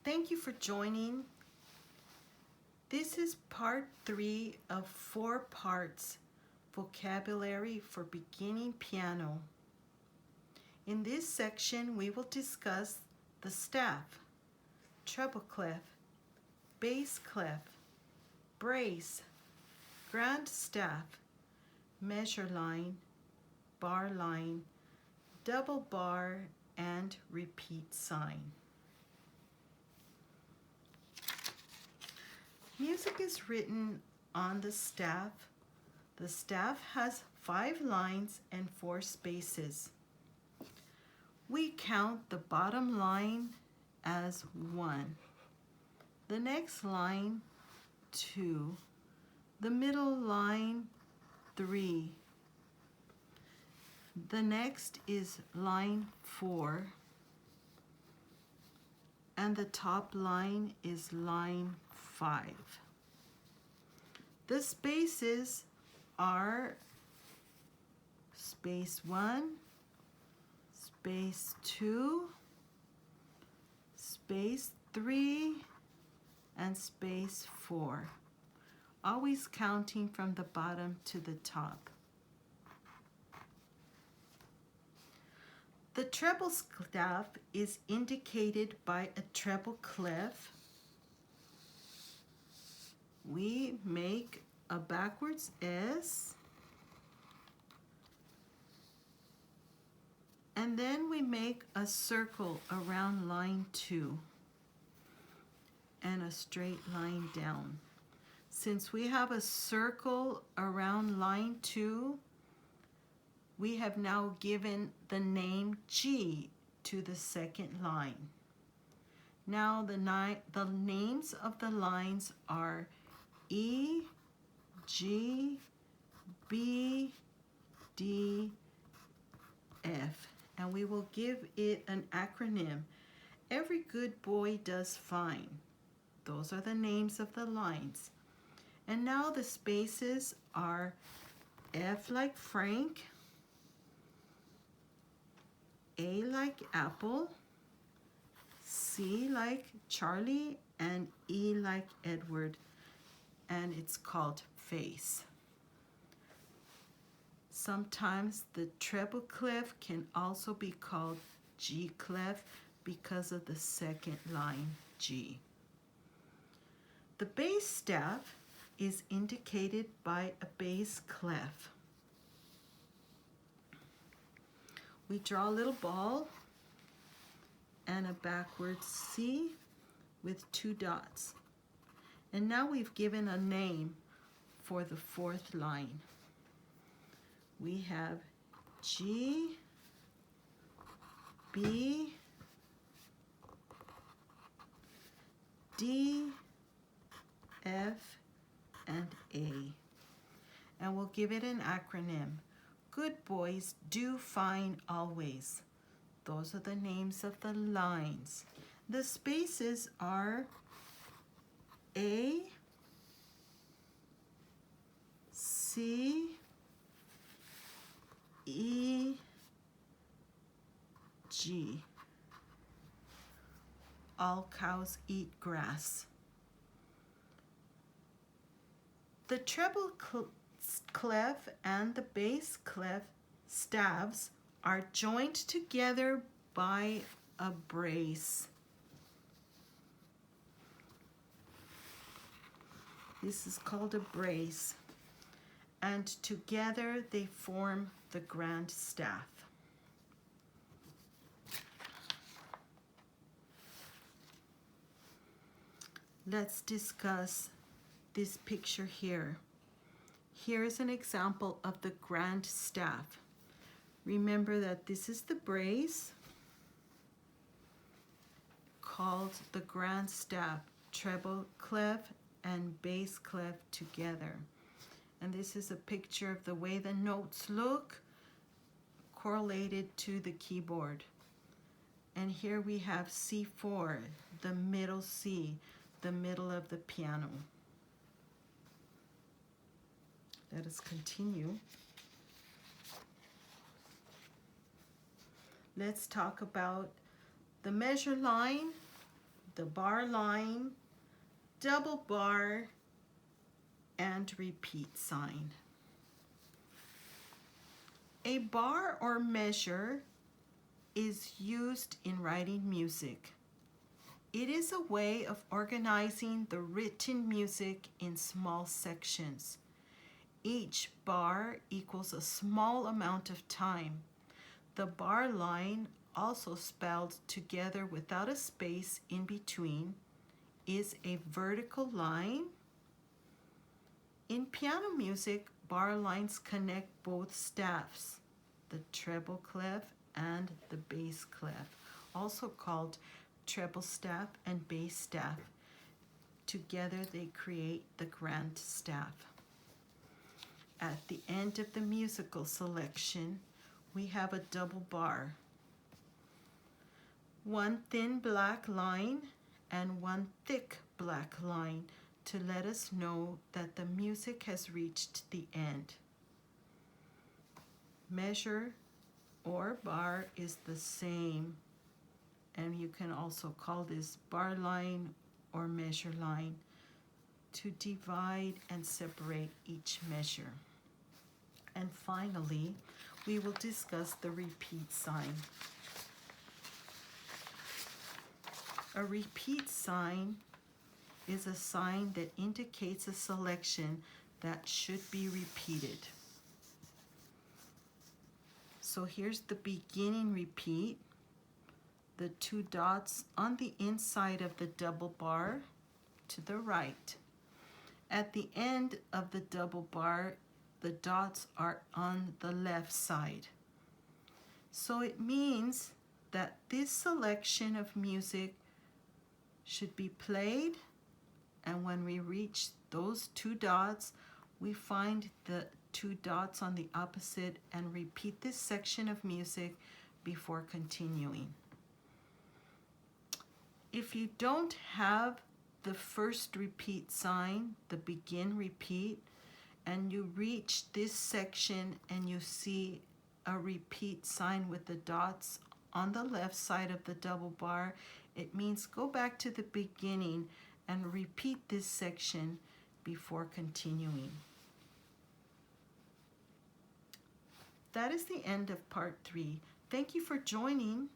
Thank you for joining. This is part 3 of 4 parts, Vocabulary for Beginning Piano. In this section, we will discuss the staff, treble clef, bass clef, brace, grand staff, measure line, bar line, double bar, and repeat sign. Music is written on the staff. The staff has 5 lines and 4 spaces. We count the bottom line as 1, the next line 2, the middle line 3, the next is line 4, and the top line is line 5. The spaces are space 1, space 2, space 3, and space 4, always counting from the bottom to the top. The treble staff is indicated by a treble clef. We make a backwards S, and then we make a circle around line 2 and a straight line down. Since we have a circle around line 2, we have now given the name G to the second line. Now the names of the lines are E, G, B, D, F, and we will give it an acronym. Every good boy does fine. Those are the names of the lines. And now the spaces are F like Frank, A like Apple, C like Charlie, and E like Edward, and it's called face. Sometimes the treble clef can also be called G clef because of the second line G. The bass staff is indicated by a bass clef. We draw a little ball and a backwards C with 2 dots. And now we've given a name for the 4th line. We have G, B, D, F, and A. And we'll give it an acronym. Good boys do fine always. Those are the names of the lines. The spaces are A, C, E, G. All cows eat grass. The treble clef and the bass clef staves are joined together by a brace. This is called a brace, and together they form the grand staff. Let's discuss this picture here. Here is an example of the grand staff. Remember that this is the brace called the grand staff, treble clef and bass clef together. And this is a picture of the way the notes look correlated to the keyboard. And here we have C4, the middle C, the middle of the piano. Let us continue. Let's talk about the measure line, the bar line, double bar, and repeat sign. A bar or measure is used in writing music. It is a way of organizing the written music in small sections. Each bar equals a small amount of time. The bar line, also spelled together without a space in between, is a vertical line. In piano music, bar lines connect both staffs, the treble clef and the bass clef, also called treble staff and bass staff. Together they create the grand staff. At the end of the musical selection, we have a double bar, one thin black line and one thick black line to let us know that the music has reached the end. Measure or bar is the same, and you can also call this bar line or measure line to divide and separate each measure. And finally, we will discuss the repeat sign. A repeat sign is a sign that indicates a selection that should be repeated. So here's the beginning repeat, the two dots on the inside of the double bar to the right. At the end of the double bar, the dots are on the left side. So it means that this selection of music should be played, and when we reach those two dots, we find the two dots on the opposite and repeat this section of music before continuing. If you don't have the first repeat sign, the begin repeat, and you reach this section and you see a repeat sign with the dots on the left side of the double bar, it means go back to the beginning and repeat this section before continuing. That is the end of part 3. Thank you for joining.